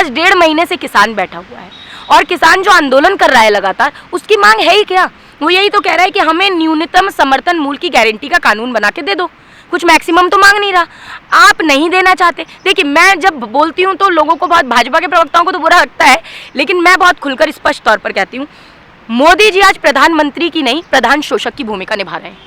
आज 1.5 महीने से किसान बैठा हुआ है और किसान जो आंदोलन कर रहा है लगातार, उसकी मांग है ही क्या? वो यही तो कह रहा है कि हमें न्यूनतम समर्थन मूल्य की गारंटी का कानून बना के दे दो। कुछ मैक्सिमम तो मांग नहीं रहा, आप नहीं देना चाहते। देखिए, मैं जब बोलती हूँ तो लोगों को, बहुत भाजपा के प्रवक्ताओं को तो बुरा लगता है, लेकिन मैं बहुत खुलकर स्पष्ट तौर पर कहती हूँ, मोदी जी आज प्रधानमंत्री की नहीं, प्रधान शोषक की भूमिका निभा रहे हैं।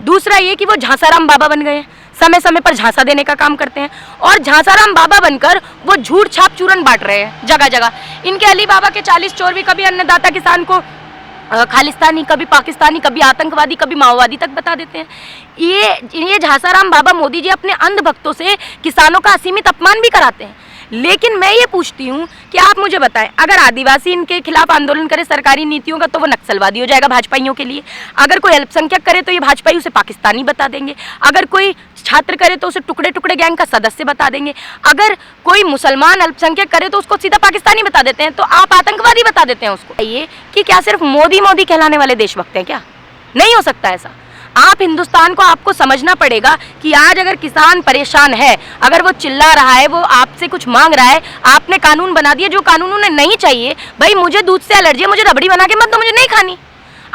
दूसरा ये कि वो झांसाराम बाबा बन गए हैं, समय समय पर झांसा देने का काम करते हैं और झांसाराम बाबा बनकर वो झूठ छाप चूरन बांट रहे हैं जगह जगह। इनके अली बाबा के 40 चोर भी कभी अन्नदाता किसान को खालिस्तानी, कभी पाकिस्तानी, कभी आतंकवादी, कभी माओवादी तक बता देते हैं। ये झांसाराम बाबा मोदी जी अपने अंध भक्तों से किसानों का असीमित अपमान भी कराते हैं। लेकिन मैं ये पूछती हूँ कि आप मुझे बताएं, अगर आदिवासी इनके खिलाफ आंदोलन करे सरकारी नीतियों का तो वो नक्सलवादी हो जाएगा भाजपाइयों के लिए। अगर कोई अल्पसंख्यक करे तो ये भाजपाई उसे पाकिस्तानी बता देंगे। अगर कोई छात्र करे तो उसे टुकड़े टुकड़े गैंग का सदस्य बता देंगे। अगर कोई मुसलमान अल्पसंख्यक करे तो उसको सीधा पाकिस्तानी बता देते हैं, तो आप आतंकवादी बता देते हैं उसको। ये कि क्या सिर्फ मोदी मोदी कहलाने वाले देशभक्त हैं क्या? नहीं हो सकता ऐसा। आप हिंदुस्तान को, आपको समझना पड़ेगा कि आज अगर किसान परेशान है, अगर वो चिल्ला रहा है, वो आपसे कुछ मांग रहा है, आपने कानून बना दिया जो कानून उन्हें नहीं चाहिए। भाई मुझे दूध से एलर्जी है, मुझे रबड़ी बना के मत दो, मुझे नहीं खानी।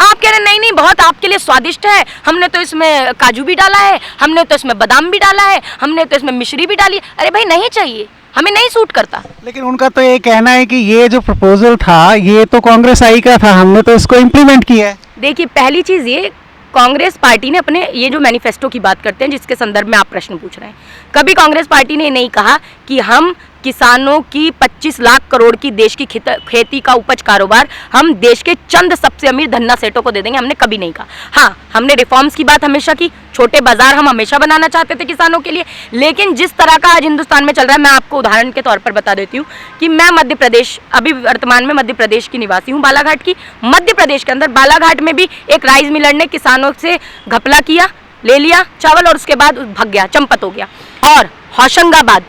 आप कह रहे हैं नहीं नहीं बहुत आपके लिए स्वादिष्ट है, हमने तो इसमें काजू भी डाला है, हमने तो इसमें बादाम भी डाला है, हमने तो इसमें मिश्री भी डाली है। अरे भाई नहीं चाहिए, हमें नहीं सूट करता। लेकिन उनका तो ये कहना है कि ये जो प्रपोजल था ये तो कांग्रेस आई का था, हमने तो इसको इम्प्लीमेंट किया है। देखिए, पहली चीज़ ये, कांग्रेस पार्टी ने अपने ये जो मैनिफेस्टो की बात करते हैं जिसके संदर्भ में आप प्रश्न पूछ रहे हैं, कभी कांग्रेस पार्टी ने नहीं कहा कि हम किसानों की 25 लाख करोड़ की देश की खेती का उपज कारोबार हम देश के चंद सबसे अमीर धन्ना सेठों को दे देंगे। हमने कभी नहीं कहा। हाँ, हमने रिफॉर्म्स की बात हमेशा की, छोटे बाजार हम हमेशा बनाना चाहते थे किसानों के लिए। लेकिन जिस तरह का आज हिंदुस्तान में चल रहा है, मैं आपको उदाहरण के तौर पर बता देती हूँ कि मैं मध्य प्रदेश, अभी वर्तमान में मध्य प्रदेश की निवासी हूँ, बालाघाट की। मध्य प्रदेश के अंदर बालाघाट में भी एक राइस मिलर ने किसानों से घपला किया, ले लिया चावल और उसके बाद भाग गया, चंपत हो गया। और होशंगाबाद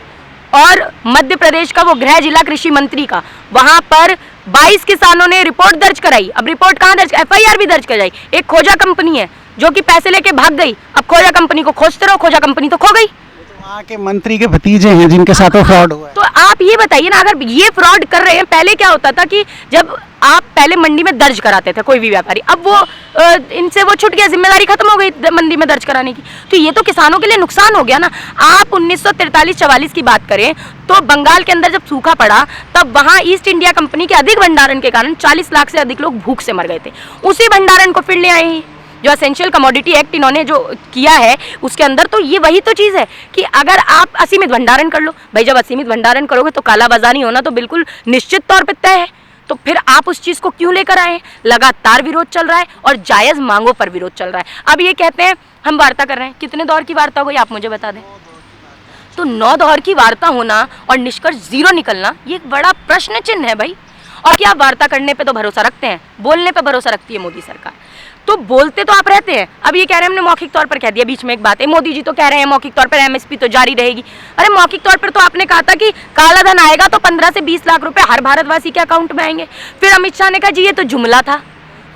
और मध्य प्रदेश का वो गृह जिला कृषि मंत्री का, वहां पर 22 किसानों ने रिपोर्ट दर्ज कराई। अब रिपोर्ट कहाँ दर्ज, FIR भी दर्ज कराई। एक खोजा कंपनी है जो कि पैसे लेके भाग गई, अब खोजा कंपनी को खोजते रहो, खोजा कंपनी तो खो गई। वहाँ के मंत्री के भतीजे हैं जिनके साथ फ्रॉड हुआ है। तो आप ये बताइए ना, अगर ये फ्रॉड कर रहे हैं, पहले क्या होता था कि जब आप पहले मंडी में दर्ज कराते थे कोई भी व्यापारी, अब वो इनसे वो छूट गया, जिम्मेदारी खत्म हो गई मंडी में दर्ज कराने की। तो ये तो किसानों के लिए नुकसान हो गया ना। आप 1943-44 की बात करें तो बंगाल के अंदर जब सूखा पड़ा, तब वहाँ ईस्ट इंडिया कंपनी के अधिक भंडारण के कारण 40 लाख से अधिक लोग भूख से मर गए थे। उसी भंडारण को फिर ले आए हैं, जो एसेंशियल कमोडिटी एक्ट इन्होंने जो किया है उसके अंदर। तो ये वही तो चीज़ है कि अगर आप असीमित भंडारण कर लो, भाई जब असीमित भंडारण करोगे तो कालाबाजारी होना तो बिल्कुल निश्चित तौर पर तय है। तो फिर आप उस चीज़ को क्यों लेकर आए? लगातार विरोध चल रहा है और जायज़ मांगों पर विरोध चल रहा है। अब ये कहते हैं हम वार्ता कर रहे हैं, कितने दौर की वार्ता हो गई आप मुझे बता दें। तो 9 दौर की वार्ता होना और निष्कर्ष 0 निकलना, ये एक बड़ा प्रश्न चिन्ह है भाई। और क्या आप वार्ता करने पे तो भरोसा रखते हैं, बोलने पे भरोसा रखती है मोदी सरकार। तो बोलते तो आप रहते हैं, अब ये कह रहे हैं हमने मौखिक तौर पर कह दिया। बीच में एक बात है, मोदी जी तो कह रहे हैं मौखिक तौर पर MSP तो जारी रहेगी। अरे मौखिक तौर पर तो आपने कहा था कि काला धन आएगा तो 15 से 20 लाख रुपए हर भारतवासी के अकाउंट में आएंगे। फिर अमित शाह ने कहा जी ये तो जुमला था।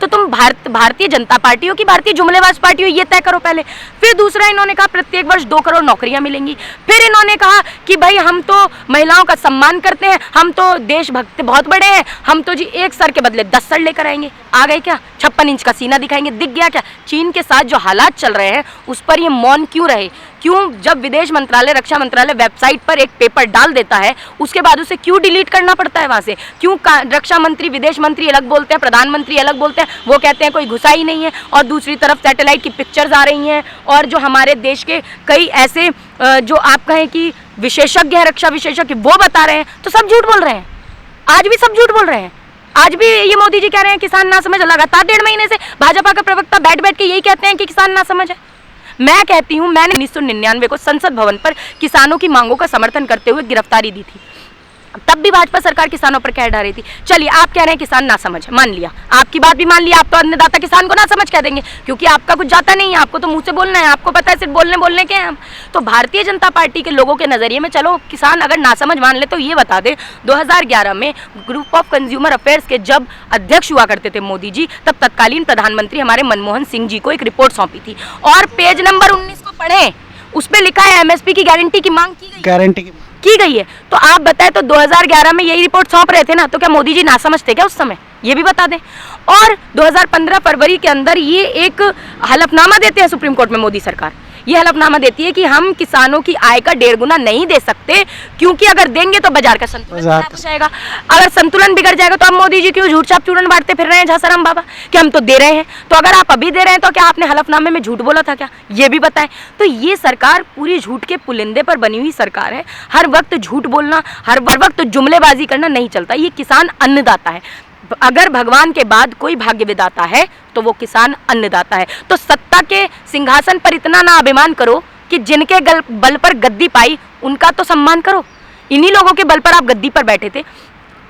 तो तुम भारतीय जनता पार्टी हो कि भारतीय जुमलेबाज पार्टी हो, ये तय करो पहले। फिर दूसरा इन्होंने कहा प्रत्येक वर्ष 2 करोड़ नौकरियां मिलेंगी। फिर इन्होंने कहा कि भाई हम तो महिलाओं का सम्मान करते हैं, हम तो देशभक्त बहुत बड़े हैं, हम तो जी 1 सर के बदले 10 सर लेकर आएंगे। आ गए क्या? 56 इंच का सीना दिखाएंगे, दिख गया क्या? चीन के साथ जो हालात चल रहे हैं उस पर ये मौन क्यों रहे? क्यों जब विदेश मंत्रालय, रक्षा मंत्रालय वेबसाइट पर एक पेपर डाल देता है उसके बाद उसे क्यों डिलीट करना पड़ता है वहाँ से? क्यों रक्षा मंत्री, विदेश मंत्री अलग बोलते हैं, प्रधानमंत्री अलग बोलते हैं, वो कहते हैं कोई घुसा ही नहीं है, और दूसरी तरफ सैटेलाइट की पिक्चर्स आ रही हैं और जो हमारे देश के कई ऐसे जो आप कहें कि विशेषज्ञ हैं, रक्षा विशेषज्ञ, वो बता रहे हैं। तो सब झूठ बोल रहे हैं, आज भी सब झूठ बोल रहे हैं। आज भी ये मोदी जी कह रहे हैं किसान ना समझ। लगातार 1.5 महीने से भाजपा का प्रवक्ता बैठ बैठ के यही कहते हैं कि किसान ना समझ है। मैं कहती हूँ, मैंने 1999 को संसद भवन पर किसानों की मांगों का समर्थन करते हुए गिरफ्तारी दी थी। तब भी भाजपा सरकार किसानों पर कह रही थी। चलिए आप कह रहे हैं किसान ना समझ, मान लिया, आपकी बात भी मान लिया। आप तो अन्नदाता किसान को ना समझ कह देंगे क्योंकि आपका कुछ जाता नहीं है, आपको तो मुंह से बोलना है, आपको पता है सिर्फ बोलने के हैं हम। तो भारतीय जनता पार्टी के लोगों के नजरिए में चलो किसान अगर ना समझ मान ले तो ये बता दे, 2011 में ग्रुप ऑफ कंज्यूमर अफेयर्स के जब अध्यक्ष हुआ करते थे मोदी जी, तब तत्कालीन प्रधानमंत्री हमारे मनमोहन सिंह जी को एक रिपोर्ट सौंपी थी और पेज नंबर 19 को पढ़े, उस पर लिखा है MSP की गारंटी की मांग की गई। गारंटी की गई है। तो आप बताएं, तो 2011 में यही रिपोर्ट सौंप रहे थे ना, तो क्या मोदी जी नासमझ थे क्या उस समय? ये भी बता दें। और 2015 फरवरी के अंदर ये एक हलफनामा देते हैं सुप्रीम कोर्ट में मोदी सरकार, ये हलफनामा देती है कि हम किसानों की आय का 1.5 गुना नहीं दे सकते, क्योंकि अगर देंगे तो बाजार का संतुलन खराब हो जाएगा। अगर संतुलन बिगड़ जाएगा तो अब मोदी जी क्यों झूठ छाप चूरन बांटते फिर रहे हैं झासाराम बाबा कि हम तो दे रहे हैं? तो अगर आप अभी दे रहे हैं तो क्या आपने हलफनामे में झूठ बोला था क्या? ये भी बताएं। तो ये सरकार पूरी झूठ के पुलिंदे पर बनी हुई सरकार है। हर वक्त झूठ बोलना, हर वक्त जुमलेबाजी करना नहीं चलता। ये किसान अन्नदाता है। अगर भगवान के बाद कोई भाग्य विधाता है तो वो किसान अन्नदाता है। तो सत्ता के सिंहासन पर इतना ना अभिमान करो कि जिनके बल पर गद्दी पाई उनका तो सम्मान करो। इन्हीं लोगों के बल पर आप गद्दी पर बैठे थे।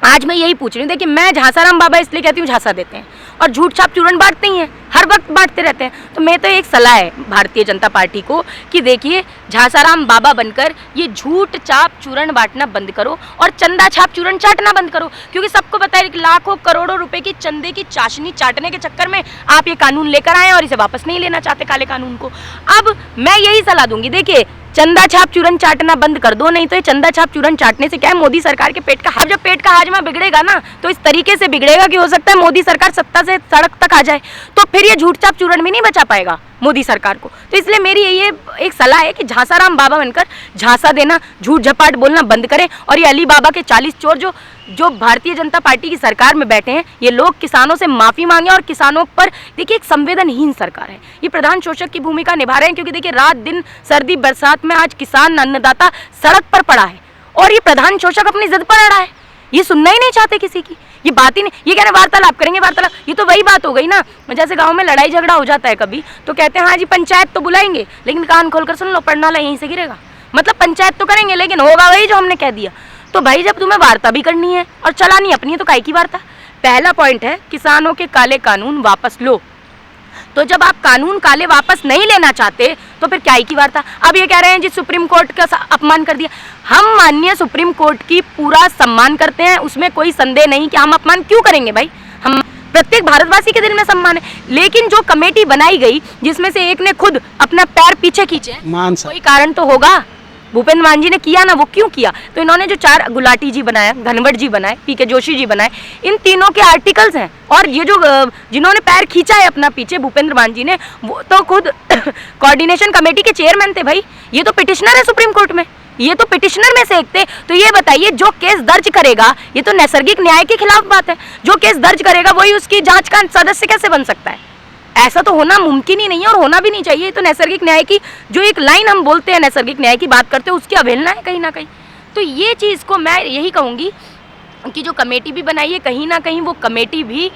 आज मैं यही पूछ रही हूँ, देखिए मैं झासाराम बाबा इसलिए कहती हूँ झांसा देते हैं और झूठ छाप चूरन बांटते ही हैं, हर वक्त बांटते रहते हैं। तो मैं तो एक सलाह है भारतीय जनता पार्टी को कि देखिए झासाराम बाबा बनकर ये झूठ छाप चूरन बांटना बंद करो और चंदा छाप चूरन चाटना बंद करो, क्योंकि सबको पता है कि लाखों करोड़ों रुपए की चंदे की चाशनी चाटने के चक्कर में आप ये कानून लेकर आए और इसे वापस नहीं लेना चाहते, काले कानून को। अब मैं यही सलाह दूंगी, देखिए चंदा छाप चूरन चाटना बंद कर दो, नहीं तो ये चंदा छाप चूरन चाटने से क्या है, मोदी सरकार के पेट का जब पेट का हाजमा बिगड़ेगा ना तो इस तरीके से बिगड़ेगा कि हो सकता है मोदी सरकार सत्ता से सड़क तक आ जाए, तो फिर ये झूठ छाप चूरन भी नहीं बचा पाएगा मोदी सरकार को। तो इसलिए मेरी ये एक सलाह है कि झासाराम बाबा बनकर झांसा देना, झूठ झपाट बोलना बंद करें। और ये अली बाबा के 40 चोर जो भारतीय जनता पार्टी की सरकार में बैठे हैं, ये लोग किसानों से माफ़ी मांगे और किसानों पर देखिए एक संवेदनहीन सरकार है, ये प्रधान शोषक की भूमिका निभा रहे हैं। क्योंकि देखिए रात दिन सर्दी बरसात में आज किसान अन्नदाता सड़क पर पड़ा है और ये प्रधान शोषक अपनी जिद पर अड़ा है, ये सुनना ही नहीं चाहते किसी की, ये बात ही नहीं। ये कह रहे वार्तालाप करेंगे, वार्तालाप, ये तो वही बात हो गई ना, जैसे गांव में लड़ाई झगड़ा हो जाता है कभी तो कहते हैं हाँ जी पंचायत तो बुलाएंगे, लेकिन कान खोलकर सुन लो पढ़नाला यहीं से गिरेगा। मतलब पंचायत तो करेंगे लेकिन होगा वही जो हमने कह दिया। तो भाई जब तुम्हें वार्ता भी करनी है और चलानी अपनी है तो काहे की वार्ता? पहला पॉइंट है किसानों के काले कानून वापस लो। तो जब आप कानून काले वापस नहीं लेना चाहते तो फिर क्या की वार्ता? अब ये कह रहे हैं जी सुप्रीम कोर्ट का अपमान कर दिया। हम माननीय सुप्रीम कोर्ट की पूरा सम्मान करते हैं, उसमें कोई संदेह नहीं कि हम अपमान क्यों करेंगे भाई, हम प्रत्येक भारतवासी के दिल में सम्मान है। लेकिन जो कमेटी बनाई गई जिसमें से एक ने खुद अपना पैर पीछे खींचे, कोई कारण तो होगा। भूपेंद्र मान जी ने किया ना, वो क्यों किया? तो इन्होंने जो 4 गुलाटी जी बनाया, घनवट जी बनाए, पीके जोशी जी बनाए, इन तीनों के आर्टिकल्स हैं। और ये जो जिन्होंने पैर खींचा है अपना पीछे भूपेंद्र मान जी ने, वो तो खुद कोऑर्डिनेशन कमेटी के चेयरमैन थे भाई। ये तो पिटिशनर है सुप्रीम कोर्ट में, ये तो पिटिशनर में से एक थे। तो ये बताइए जो केस दर्ज करेगा, ये तो नैसर्गिक न्याय के खिलाफ बात है, जो केस दर्ज करेगा वही उसकी जांच का सदस्य कैसे बन सकता है? ऐसा तो होना मुमकिन ही नहीं है और होना भी नहीं चाहिए। तो नैसर्गिक न्याय की जो एक लाइन हम बोलते हैं, नैसर्गिक न्याय की बात करते हैं, उसकी अवहेलना है कहीं ना कहीं। तो ये चीज़ को मैं यही कहूँगी कि जो कमेटी भी बनाई है, कहीं ना कहीं वो कमेटी भी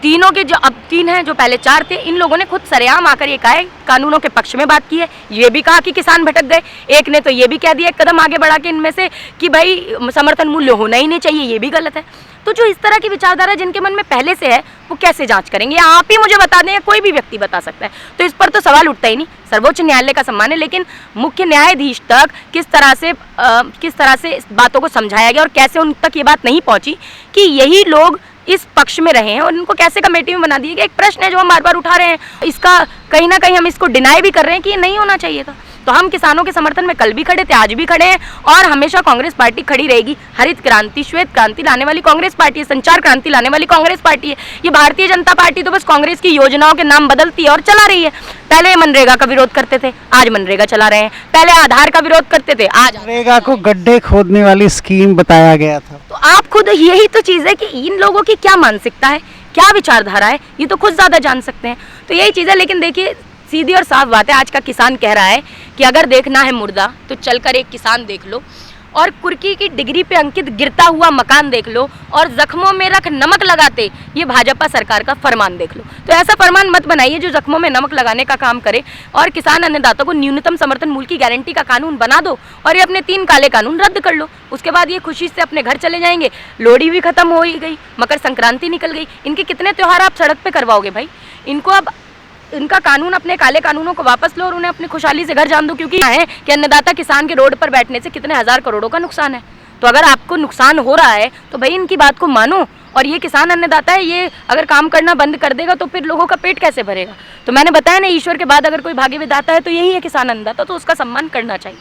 तीनों के, जो अब 3 हैं, जो पहले 4 थे, इन लोगों ने खुद सरेआम आकर ये कहा है, कानूनों के पक्ष में बात की है। ये भी कहा कि किसान भटक गए, एक ने तो ये भी कह दिया एक कदम आगे बढ़ा के इनमें से कि भाई समर्थन मूल्य होना ही नहीं चाहिए, ये भी गलत है। तो जो इस तरह की विचारधारा जिनके मन में पहले से है वो कैसे जांच करेंगे? आप ही मुझे बता दें या कोई भी व्यक्ति बता सकता है। तो इस पर तो सवाल उठता ही नहीं। सर्वोच्च न्यायालय का सम्मान है, लेकिन मुख्य न्यायाधीश तक किस तरह से इस बातों को समझाया गया और कैसे उन तक ये बात नहीं पहुंची कि यही लोग इस पक्ष में रहे हैं और इनको कैसे कमेटी में बना दिया गया। एक प्रश्न है जो हम बार बार उठा रहे हैं, इसका कहीं ना कहीं हम इसको डिनाई भी कर रहे हैं कि ये नहीं होना चाहिए था। तो हम किसानों के समर्थन में कल भी खड़े थे, आज भी खड़े हैं और हमेशा कांग्रेस पार्टी खड़ी रहेगी। हरित क्रांति, श्वेत क्रांति लाने वाली कांग्रेस पार्टी है, संचार क्रांति लाने वाली कांग्रेस पार्टी है। ये भारतीय जनता पार्टी तो बस कांग्रेस की योजनाओं के नाम बदलती है और चला रही है। पहले मनरेगा का विरोध करते थे, आज मनरेगा चला रहे हैं। पहले आधार का विरोध करते थे, आज मनरेगा को गड्ढे खोदने वाली स्कीम बताया गया था। तो आप खुद, यही तो चीज़ है कि इन लोगों की क्या मानसिकता है, क्या विचारधारा है, ये तो खुद ज़्यादा जान सकते हैं। तो यही चीज़ है। लेकिन देखिए सीधी और साफ बात है, आज का किसान कह रहा है कि अगर देखना है मुर्दा तो चलकर एक किसान देख लो और कुर्की की डिग्री पे अंकित गिरता हुआ मकान देख लो और जख्मों में रख नमक लगाते ये भाजपा सरकार का फरमान देख लो। तो ऐसा फरमान मत बनाइए जो जख्मों में नमक लगाने का काम करे और किसान अन्नदाता को न्यूनतम समर्थन मूल्य की गारंटी का कानून बना दो और ये अपने 3 काले कानून रद्द कर लो। उसके बाद ये खुशी से अपने घर चले जाएंगे। लोहड़ी भी खत्म हो ही गई, मकर संक्रांति निकल गई, इनके कितने त्यौहार आप सड़क पर करवाओगे भाई? इनको अब इनका कानून, अपने काले कानूनों को वापस लो और उन्हें अपनी खुशहाली से घर जान दो। क्योंकि है कि अन्नदाता किसान के रोड पर बैठने से कितने हजार करोड़ों का नुकसान है। तो अगर आपको नुकसान हो रहा है तो भाई इनकी बात को मानो। और ये किसान अन्नदाता है, ये अगर काम करना बंद कर देगा तो फिर लोगों का पेट कैसे भरेगा? तो मैंने बताया ना, ईश्वर के बाद अगर कोई भाग्य विधाता है तो यही है किसान अन्नदाता, तो उसका सम्मान करना चाहिए।